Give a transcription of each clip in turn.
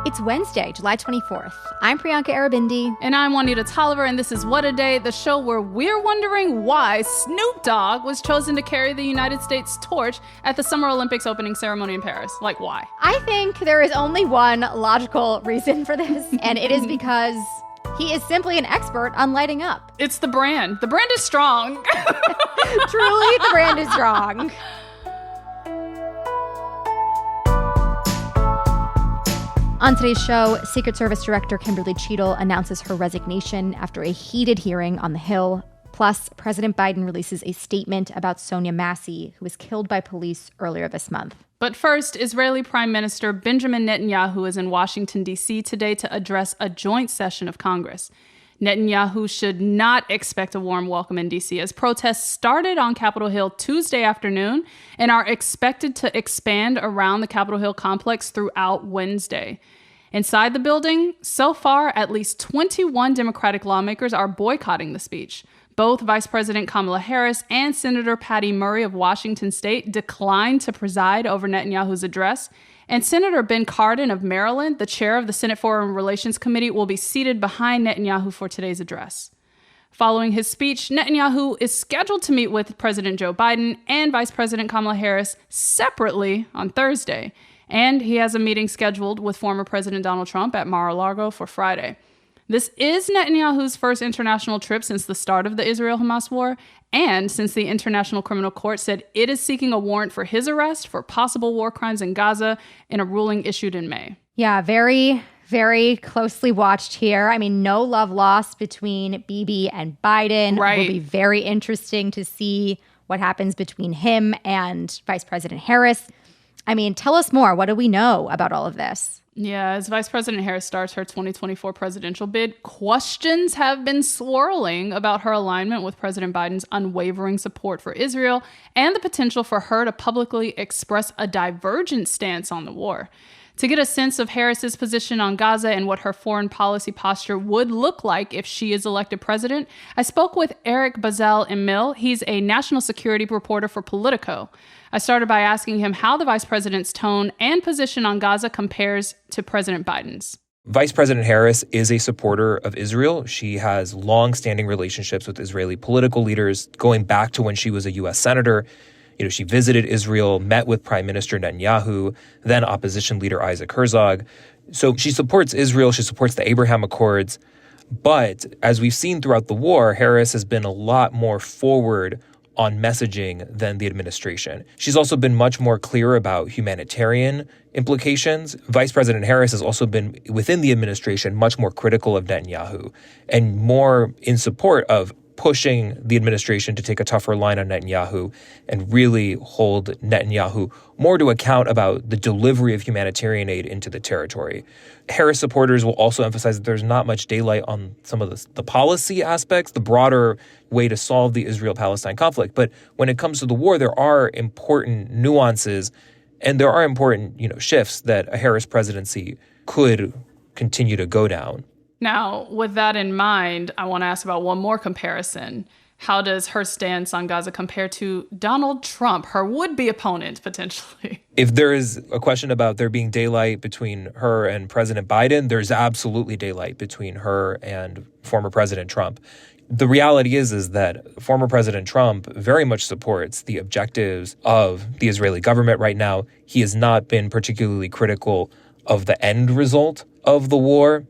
It's Wednesday, July 24th. I'm Priyanka Arabindi. And I'm Juanita Tolliver, and this is What a Day, the show where we're wondering why Snoop Dogg was chosen to carry the United States torch at the Summer Olympics opening ceremony in Paris. Like, why? I think there is only one logical reason for this, and it is because he is simply an expert on lighting up. It's the brand. The brand is strong. Truly, the brand is strong. On today's show, Secret Service Director Kimberly Cheadle announces her resignation after a heated hearing on the Hill. Plus, President Biden releases a statement about Sonia Massey, who was killed by police earlier this month. But first, Israeli Prime Minister Benjamin Netanyahu is in Washington, D.C. today to address a joint session of Congress. Netanyahu should not expect a warm welcome in D.C. as protests started on Capitol Hill Tuesday afternoon and are expected to expand around the Capitol Hill complex throughout Wednesday. Inside the building, so far, at least 21 Democratic lawmakers are boycotting the speech. Both Vice President Kamala Harris and Senator Patty Murray of Washington State declined to preside over Netanyahu's address. And Senator Ben Cardin of Maryland, the chair of the Senate Foreign Relations Committee, will be seated behind Netanyahu for today's address. Following his speech, Netanyahu is scheduled to meet with President Joe Biden and Vice President Kamala Harris separately on Thursday. And he has a meeting scheduled with former President Donald Trump at Mar-a-Lago for Friday. This is Netanyahu's first international trip since the start of the Israel-Hamas war, and since the International Criminal Court said it is seeking a warrant for his arrest for possible war crimes in Gaza in a ruling issued in May. Yeah, very, very closely watched here. I mean, no love lost between Bibi and Biden. Right. It will be very interesting to see what happens between him and Vice President Harris. I mean, tell us more. What do we know about all of this? Yeah, as Vice President Harris starts her 2024 presidential bid, questions have been swirling about her alignment with President Biden's unwavering support for Israel and the potential for her to publicly express a divergent stance on the war. To get a sense of Harris's position on Gaza and what her foreign policy posture would look like if she is elected president, I spoke with Eric Bazail-Eimil. He's a national security reporter for Politico. I started by asking him how the vice president's tone and position on Gaza compares to President Biden's. Vice President Harris is a supporter of Israel. She has long-standing relationships with Israeli political leaders going back to when she was a U.S. senator. You know, she visited Israel, met with Prime Minister Netanyahu, then opposition leader Isaac Herzog. So she supports Israel. She supports the Abraham Accords. But as we've seen throughout the war, Harris has been a lot more forward on messaging than the administration. She's also been much more clear about humanitarian implications. Vice President Harris has also been, within the administration, much more critical of Netanyahu and more in support of pushing the administration to take a tougher line on Netanyahu and really hold Netanyahu more to account about the delivery of humanitarian aid into the territory. Harris supporters will also emphasize that there's not much daylight on some of the policy aspects, the broader way to solve the Israel-Palestine conflict. But when it comes to the war, there are important nuances and there are important, shifts that a Harris presidency could continue to go down. Now, with that in mind, I want to ask about one more comparison. How does her stance on Gaza compare to Donald Trump, her would-be opponent, potentially? If there is a question about there being daylight between her and President Biden, there's absolutely daylight between her and former President Trump. The reality is that former President Trump very much supports the objectives of the Israeli government right now. He has not been particularly critical of the end result of the war.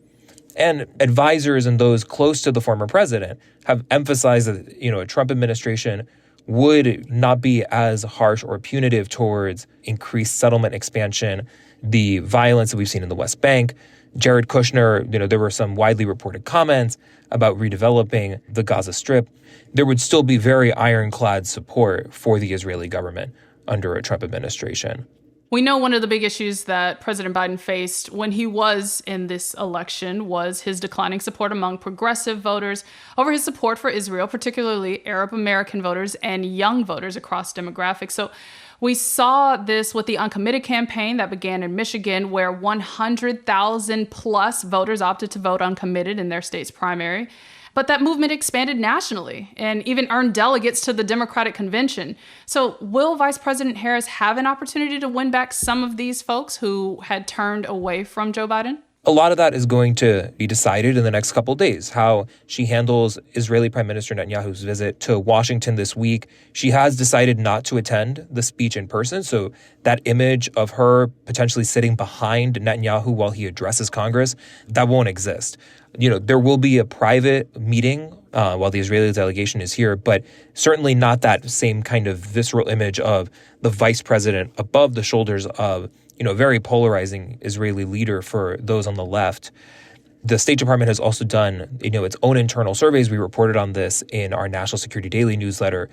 And advisors and those close to the former president have emphasized that, a Trump administration would not be as harsh or punitive towards increased settlement expansion, the violence that we've seen in the West Bank. Jared Kushner, there were some widely reported comments about redeveloping the Gaza Strip. There would still be very ironclad support for the Israeli government under a Trump administration. We know one of the big issues that President Biden faced when he was in this election was his declining support among progressive voters over his support for Israel, particularly Arab American voters and young voters across demographics. So we saw this with the Uncommitted campaign that began in Michigan, where 100,000 plus voters opted to vote uncommitted in their state's primary. But that movement expanded nationally and even earned delegates to the Democratic convention. So will Vice President Harris have an opportunity to win back some of these folks who had turned away from Joe Biden? A lot of that is going to be decided in the next couple of days, how she handles Israeli Prime Minister Netanyahu's visit to Washington this week. She has decided not to attend the speech in person, so that image of her potentially sitting behind Netanyahu while he addresses Congress, that won't exist. There will be a private meeting while the Israeli delegation is here, but certainly not that same kind of visceral image of the vice president above the shoulders of a very polarizing Israeli leader for those on the left. The State Department has also done, its own internal surveys. We reported on this in our National Security Daily newsletter.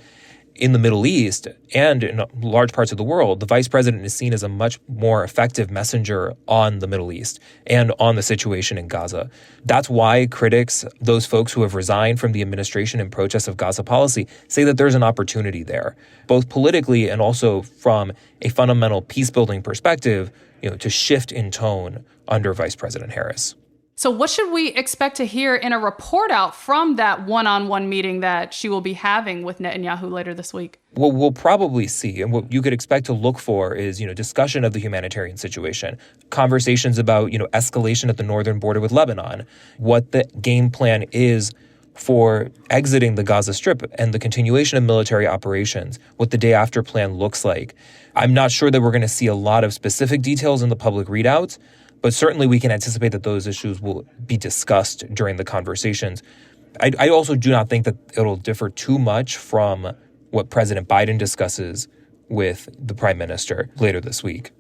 In the Middle East and in large parts of the world, the vice president is seen as a much more effective messenger on the Middle East and on the situation in Gaza. That's why critics, those folks who have resigned from the administration in protest of Gaza policy, say that there's an opportunity there, both politically and also from a fundamental peace-building perspective, to shift in tone under Vice President Harris. So what should we expect to hear in a report out from that one-on-one meeting that she will be having with Netanyahu later this week? What we'll probably see, and what you could expect to look for, is, discussion of the humanitarian situation, conversations about, escalation at the northern border with Lebanon, what the game plan is for exiting the Gaza Strip and the continuation of military operations, what the day after plan looks like. I'm not sure that we're going to see a lot of specific details in the public readouts, but certainly we can anticipate that those issues will be discussed during the conversations. I also do not think that it'll differ too much from what President Biden discusses with the prime minister later this week.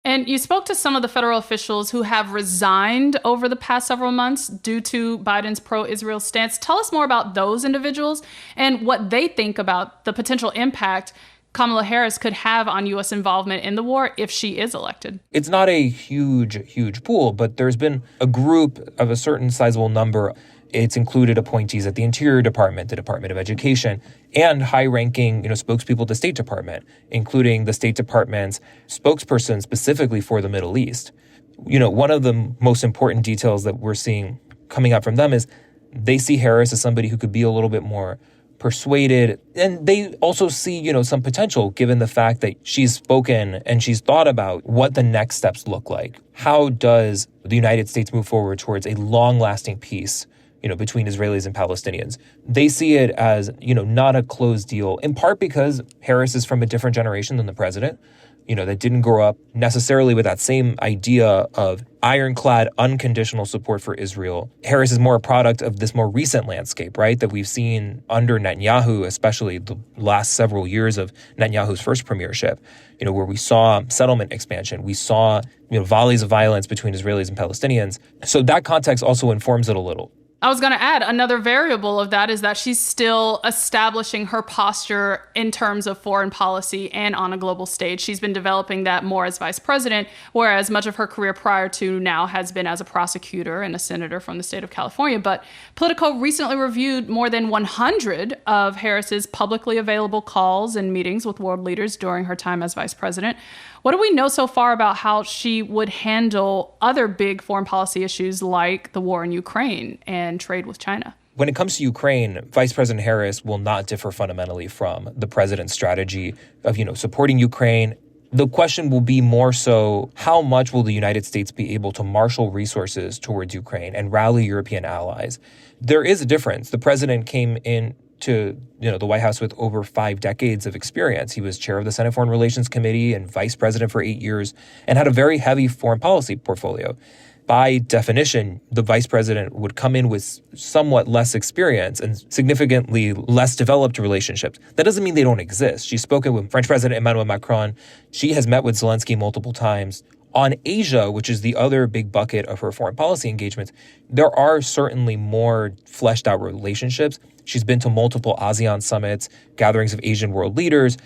And you spoke to some of the federal officials who have resigned over the past several months due to Biden's pro-Israel stance. Tell us more about those individuals and what they think about the potential impact Kamala Harris could have on U.S. involvement in the war if she is elected. It's not a huge pool, but there's been a group of a certain sizable number. It's included appointees at the Interior Department, the Department of Education, and high-ranking, spokespeople at the State Department, including the State Department's spokesperson specifically for the Middle East. One of the most important details that we're seeing coming out from them is they see Harris as somebody who could be a little bit more persuaded, and they also see, some potential given the fact that she's spoken and she's thought about what the next steps look like. How does the United States move forward towards a long-lasting peace, between Israelis and Palestinians? They see it as, not a closed deal, in part because Harris is from a different generation than the president, that didn't grow up necessarily with that same idea of ironclad, unconditional support for Israel. Harris is more a product of this more recent landscape, right, that we've seen under Netanyahu, especially the last several years of Netanyahu's first premiership, where we saw settlement expansion. We saw, volleys of violence between Israelis and Palestinians. So that context also informs it a little. I was going to add another variable of that is that she's still establishing her posture in terms of foreign policy and on a global stage. She's been developing that more as vice president, whereas much of her career prior to now has been as a prosecutor and a senator from the state of California. But Politico recently reviewed more than 100 of Harris's publicly available calls and meetings with world leaders during her time as vice president. What do we know so far about how she would handle other big foreign policy issues like the war in Ukraine and trade with China? When it comes to Ukraine, Vice President Harris will not differ fundamentally from the president's strategy of, supporting Ukraine. The question will be more so, how much will the United States be able to marshal resources towards Ukraine and rally European allies? There is a difference. The president came in to the White House with over 5 decades of experience. He was chair of the Senate Foreign Relations Committee and vice president for 8 years and had a very heavy foreign policy portfolio. By definition, the vice president would come in with somewhat less experience and significantly less developed relationships. That doesn't mean they don't exist. She's spoken with French President Emmanuel Macron. She has met with Zelensky multiple times. On Asia, which is the other big bucket of her foreign policy engagements, there are certainly more fleshed out relationships. She's been to multiple ASEAN summits, gatherings of Asian world leaders.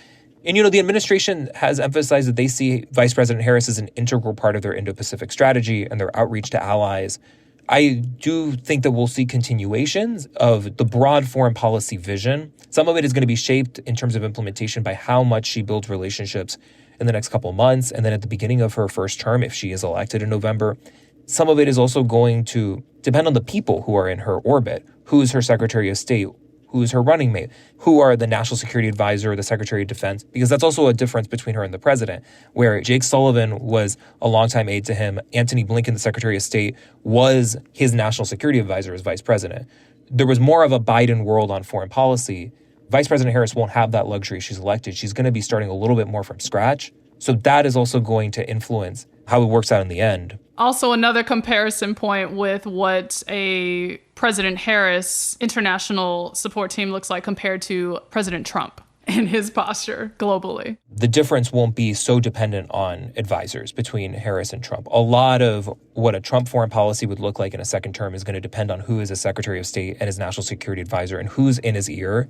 And, the administration has emphasized that they see Vice President Harris as an integral part of their Indo-Pacific strategy and their outreach to allies. I do think that we'll see continuations of the broad foreign policy vision. Some of it is going to be shaped in terms of implementation by how much she builds relationships in the next couple of months, and then at the beginning of her first term, if she is elected in November. Some of it is also going to depend on the people who are in her orbit. Who's her Secretary of State? Who's her running mate? Who are the National Security Advisor or the Secretary of Defense? Because that's also a difference between her and the president, where Jake Sullivan was a longtime aide to him. Antony Blinken, the Secretary of State, was his National Security Advisor as vice president. There was more of a Biden world on foreign policy. Vice President Harris won't have that luxury. She's elected. She's going to be starting a little bit more from scratch. So that is also going to influence how it works out in the end. Also, another comparison point with what a President Harris international support team looks like compared to President Trump in his posture globally. The difference won't be so dependent on advisors between Harris and Trump. A lot of what a Trump foreign policy would look like in a second term is going to depend on who is his Secretary of State and his National Security Advisor and who's in his ear,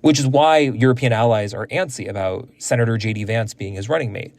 which is why European allies are antsy about Senator J.D. Vance being his running mate,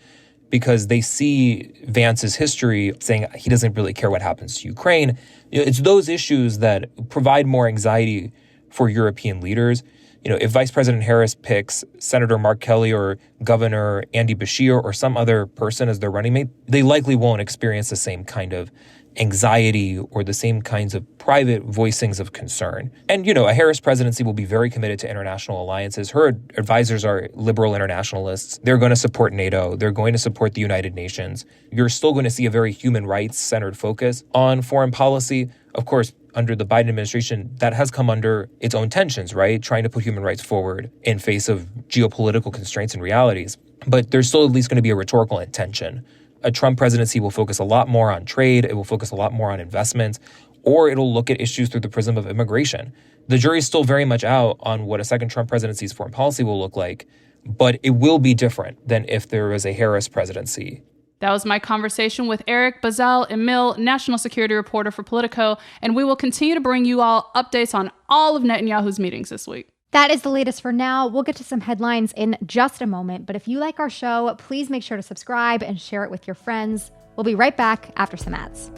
because they see Vance's history saying he doesn't really care what happens to Ukraine. It's those issues that provide more anxiety for European leaders. If Vice President Harris picks Senator Mark Kelly or Governor Andy Beshear or some other person as their running mate, they likely won't experience the same kind of anxiety or the same kinds of private voicings of concern. And, a Harris presidency will be very committed to international alliances. Her advisors are liberal internationalists. They're going to support NATO. They're going to support the United Nations. You're still going to see a very human rights-centered focus on foreign policy. Of course, under the Biden administration, that has come under its own tensions, right? Trying to put human rights forward in face of geopolitical constraints and realities. But there's still at least going to be a rhetorical intention. A Trump presidency will focus a lot more on trade. It will focus a lot more on investments, or it'll look at issues through the prism of immigration. The jury's still very much out on what a second Trump presidency's foreign policy will look like, but it will be different than if there was a Harris presidency. That was my conversation with Eric Bazail-Eimil, national security reporter for Politico, and we will continue to bring you all updates on all of Netanyahu's meetings this week. That is the latest for now. We'll get to some headlines in just a moment, but if you like our show, please make sure to subscribe and share it with your friends. We'll be right back after some ads.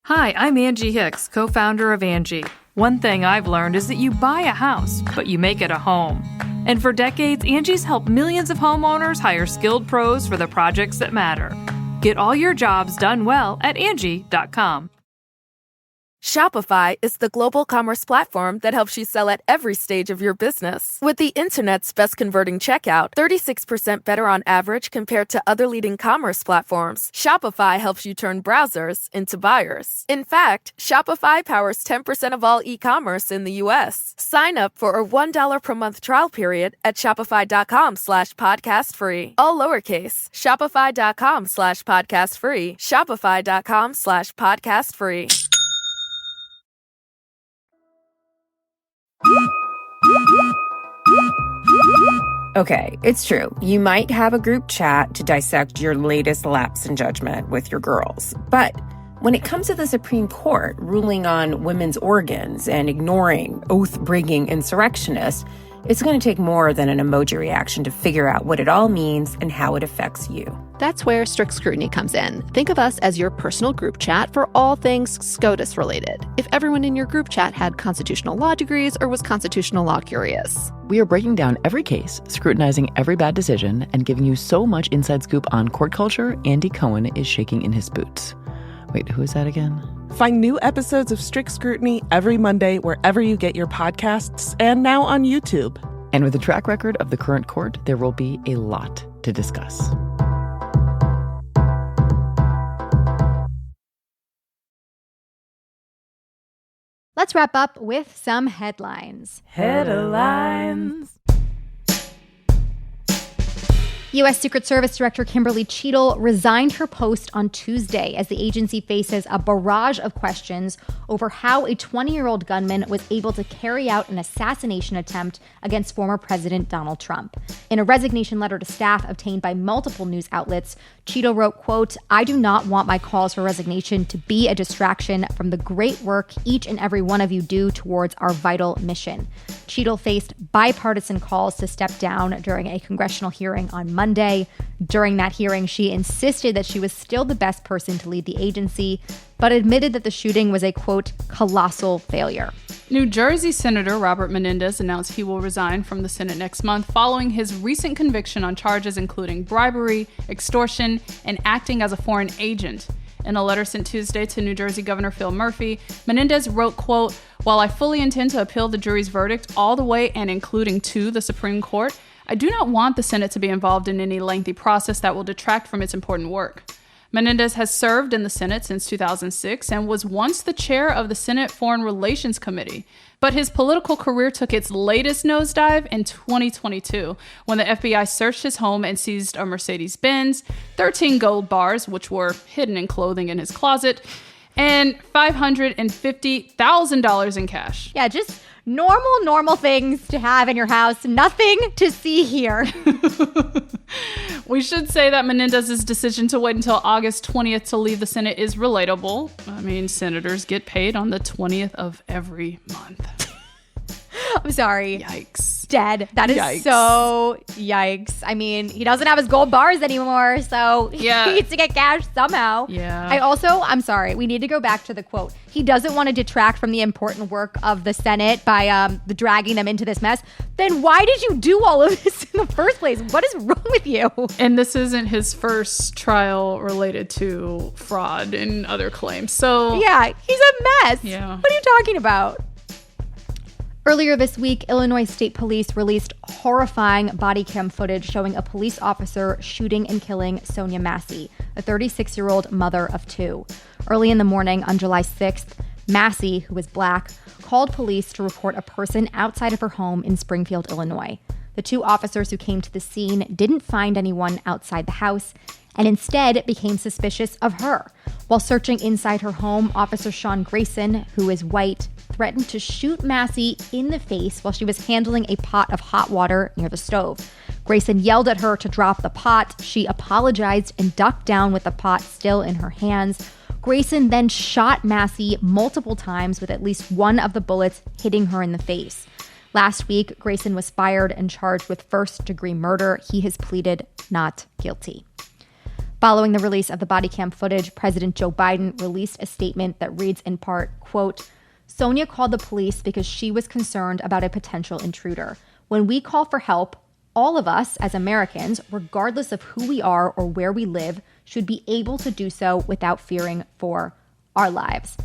Hi, I'm Angie Hicks, co-founder of Angie. One thing I've learned is that you buy a house, but you make it a home. And for decades, Angie's helped millions of homeowners hire skilled pros for the projects that matter. Get all your jobs done well at Angie.com. Shopify is the global commerce platform that helps you sell at every stage of your business. With the internet's best converting checkout, 36% better on average compared to other leading commerce platforms, Shopify helps you turn browsers into buyers. In fact, Shopify powers 10% of all e-commerce in the U.S. Sign up for a $1 per month trial period at shopify.com/podcastfree. All lowercase, shopify.com/podcastfree, shopify.com/podcastfree. Okay, it's true. You might have a group chat to dissect your latest lapse in judgment with your girls. But when it comes to the Supreme Court ruling on women's organs and ignoring oath-breaking insurrectionists, it's going to take more than an emoji reaction to figure out what it all means and how it affects you. That's where Strict Scrutiny comes in. Think of us as your personal group chat for all things SCOTUS related. If everyone in your group chat had constitutional law degrees or was constitutional law curious. We are breaking down every case, scrutinizing every bad decision, and giving you so much inside scoop on court culture, Andy Cohen is shaking in his boots. Wait, who is that again? Find new episodes of Strict Scrutiny every Monday wherever you get your podcasts and now on YouTube. And with a track record of the current court, there will be a lot to discuss. Let's wrap up with some headlines. Headlines. U.S. Secret Service Director Kimberly Cheadle resigned her post on Tuesday as the agency faces a barrage of questions over how a 20-year-old gunman was able to carry out an assassination attempt against former President Donald Trump. In a resignation letter to staff obtained by multiple news outlets, Cheadle wrote, quote, "I do not want my calls for resignation to be a distraction from the great work each and every one of you do towards our vital mission." Cheadle faced bipartisan calls to step down during a congressional hearing on Monday. During that hearing, she insisted that she was still the best person to lead the agency, but admitted that the shooting was a, quote, colossal failure. New Jersey Senator Robert Menendez announced he will resign from the Senate next month following his recent conviction on charges including bribery, extortion, and acting as a foreign agent. In a letter sent Tuesday to New Jersey Governor Phil Murphy, Menendez wrote, quote, "While I fully intend to appeal the jury's verdict all the way and including to the Supreme Court, I do not want the Senate to be involved in any lengthy process that will detract from its important work." Menendez has served in the Senate since 2006 and was once the chair of the Senate Foreign Relations Committee. But his political career took its latest nosedive in 2022 when the FBI searched his home and seized a Mercedes-Benz, 13 gold bars, which were hidden in clothing in his closet, and $550,000 in cash. Yeah, just normal things to have in your house. Nothing to see here. We should say that Menendez's decision to wait until August 20th to leave the Senate is relatable. I mean, senators get paid on the 20th of every month. I'm sorry. Yikes. Dead. That is so yikes. I mean, he doesn't have his gold bars anymore, so he needs to get cash somehow. Yeah. I'm sorry. We need to go back to the quote. He doesn't want to detract from the important work of the Senate by dragging them into this mess. Then why did you do all of this in the first place? What is wrong with you? And this isn't his first trial related to fraud and other claims. So yeah, he's a mess. Yeah. What are you talking about? Earlier this week, Illinois State Police released horrifying body cam footage showing a police officer shooting and killing Sonia Massey, a 36-year-old mother of two. Early in the morning on July 6th, Massey, who was black, called police to report a person outside of her home in Springfield, Illinois. The two officers who came to the scene didn't find anyone outside the house and instead became suspicious of her. While searching inside her home, Officer Sean Grayson, who is white, threatened to shoot Massey in the face while she was handling a pot of hot water near the stove. Grayson yelled at her to drop the pot. She apologized and ducked down with the pot still in her hands. Grayson then shot Massey multiple times with at least one of the bullets hitting her in the face. Last week, Grayson was fired and charged with first-degree murder. He has pleaded not guilty. Following the release of the body cam footage, President Joe Biden released a statement that reads in part, quote, "Sonia called the police because she was concerned about a potential intruder. When we call for help, all of us as Americans, regardless of who we are or where we live, should be able to do so without fearing for our lives."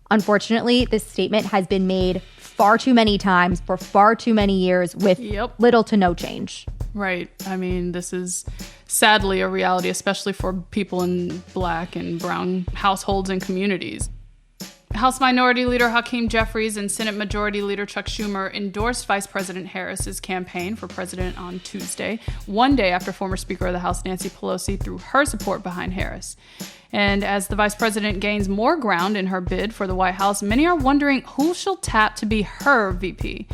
Unfortunately, this statement has been made far too many times for far too many years with little to no change. Right. I mean, this is sadly a reality, especially for people in Black and brown households and communities. House Minority Leader Hakeem Jeffries and Senate Majority Leader Chuck Schumer endorsed Vice President Harris's campaign for president on Tuesday, one day after former Speaker of the House Nancy Pelosi threw her support behind Harris. And as the vice president gains more ground in her bid for the White House, many are wondering who she'll tap to be her VP.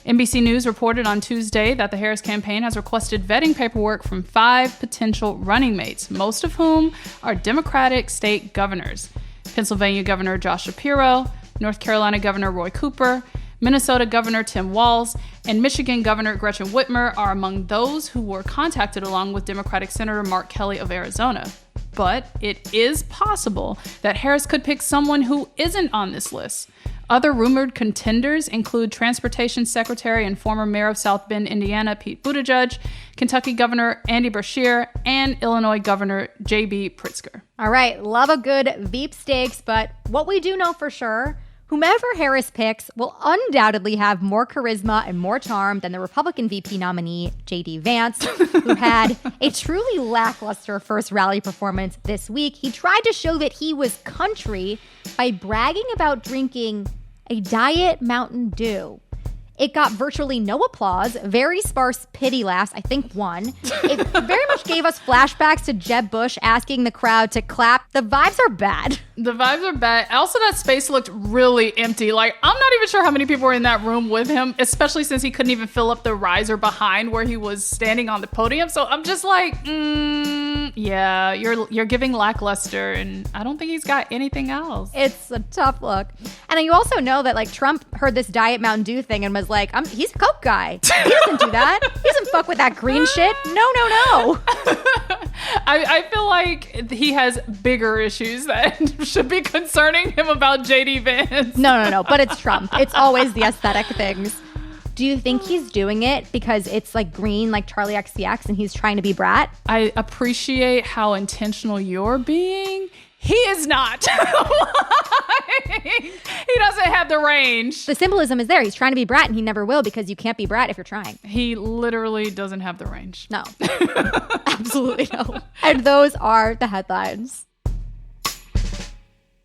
NBC News reported on Tuesday that the Harris campaign has requested vetting paperwork from 5 potential running mates, most of whom are Democratic state governors. Pennsylvania Governor Josh Shapiro, North Carolina Governor Roy Cooper, Minnesota Governor Tim Walz, and Michigan Governor Gretchen Whitmer are among those who were contacted, along with Democratic Senator Mark Kelly of Arizona. But it is possible that Harris could pick someone who isn't on this list. Other rumored contenders include Transportation Secretary and former Mayor of South Bend, Indiana, Pete Buttigieg, Kentucky Governor Andy Beshear, and Illinois Governor J.B. Pritzker. All right, love a good Veep stakes, but what we do know for sure, whomever Harris picks will undoubtedly have more charisma and more charm than the Republican VP nominee, J.D. Vance, who had a truly lackluster first rally performance this week. He tried to show that he was country by bragging about drinking a Diet Mountain Dew. It got virtually no applause, very sparse pity laughs, I think one. It very much gave us flashbacks to Jeb Bush asking the crowd to clap. The vibes are bad. The vibes are bad. Also, that space looked really empty. Like, I'm not even sure how many people were in that room with him, especially since he couldn't even fill up the riser behind where he was standing on the podium. So I'm just like, yeah, you're giving lackluster, and I don't think he's got anything else. It's a tough look. And you also know that, like, Trump heard this Diet Mountain Dew thing and was like, he's a Coke guy. He doesn't do that. He doesn't fuck with that green shit. No. I feel like he has bigger issues that should be concerning him about JD Vance. No. But it's Trump. It's always the aesthetic things. Do you think he's doing it because it's like green, like Charlie XCX, and he's trying to be brat? I appreciate how intentional you're being. He is not. He doesn't have the range. The symbolism is there. He's trying to be brat, and he never will because you can't be brat if you're trying. He literally doesn't have the range. No. Absolutely no. And those are the headlines.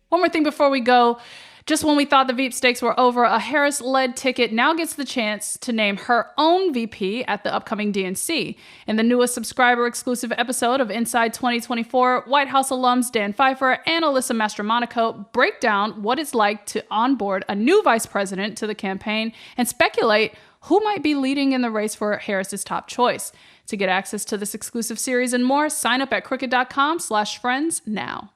One more thing before we go. Just when we thought the Veep stakes were over, a Harris-led ticket now gets the chance to name her own VP at the upcoming DNC. In the newest subscriber-exclusive episode of Inside 2024, White House alums Dan Pfeiffer and Alyssa Mastromonaco break down what it's like to onboard a new vice president to the campaign and speculate who might be leading in the race for Harris's top choice. To get access to this exclusive series and more, sign up at crooked.com/friends now.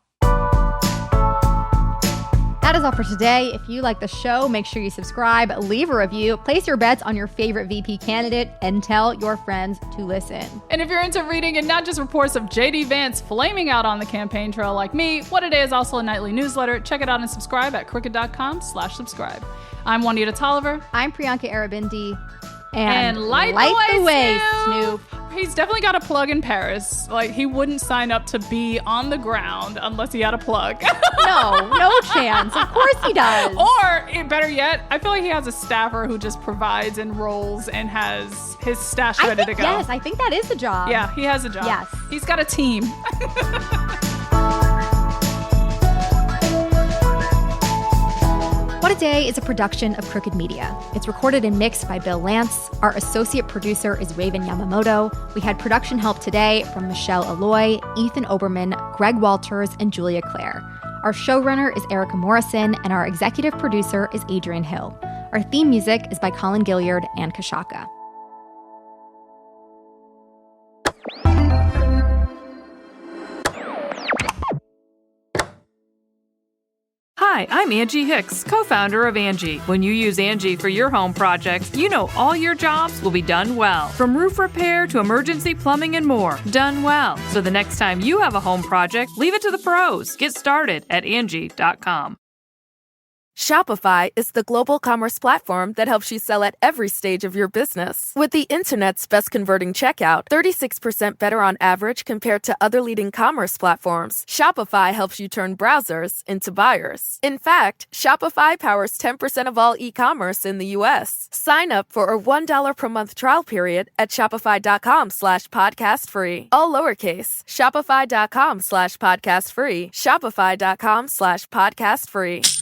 That is all for today. If you like the show, make sure you subscribe, leave a review, place your bets on your favorite VP candidate, and tell your friends to listen. And if you're into reading and not just reports of JD Vance flaming out on the campaign trail like me, What A Day is also a nightly newsletter. Check it out and subscribe at crooked.com/subscribe. I'm Juanita Tolliver. I'm Priyanka Arabindi. And light the way, Snoop. He's definitely got a plug in Paris. Like, he wouldn't sign up to be on the ground unless he had a plug. No chance. Of course he does. Or, better yet, I feel like he has a staffer who just provides and rolls and has his stash ready to go. Yes, I think that is the job. Yeah, he has a job. Yes. He's got a team. What a Day is a production of Crooked Media. It's recorded and mixed by Bill Lance. Our associate producer is Raven Yamamoto. We had production help today from Michelle Alloy, Ethan Oberman, Greg Walters, and Julia Clare. Our showrunner is Erica Morrison, and our executive producer is Adrian Hill. Our theme music is by Colin Gilliard and Kashaka. Hi, I'm Angie Hicks, co-founder of Angie. When you use Angie for your home projects, you know all your jobs will be done well. From roof repair to emergency plumbing and more, done well. So the next time you have a home project, leave it to the pros. Get started at Angie.com. Shopify is the global commerce platform that helps you sell at every stage of your business. With the internet's best converting checkout, 36% better on average compared to other leading commerce platforms, Shopify helps you turn browsers into buyers. In fact, Shopify powers 10% of all e-commerce in the U.S. Sign up for a $1 per month trial period at shopify.com/podcastfree. All lowercase, shopify.com/podcastfree, shopify.com/podcastfree.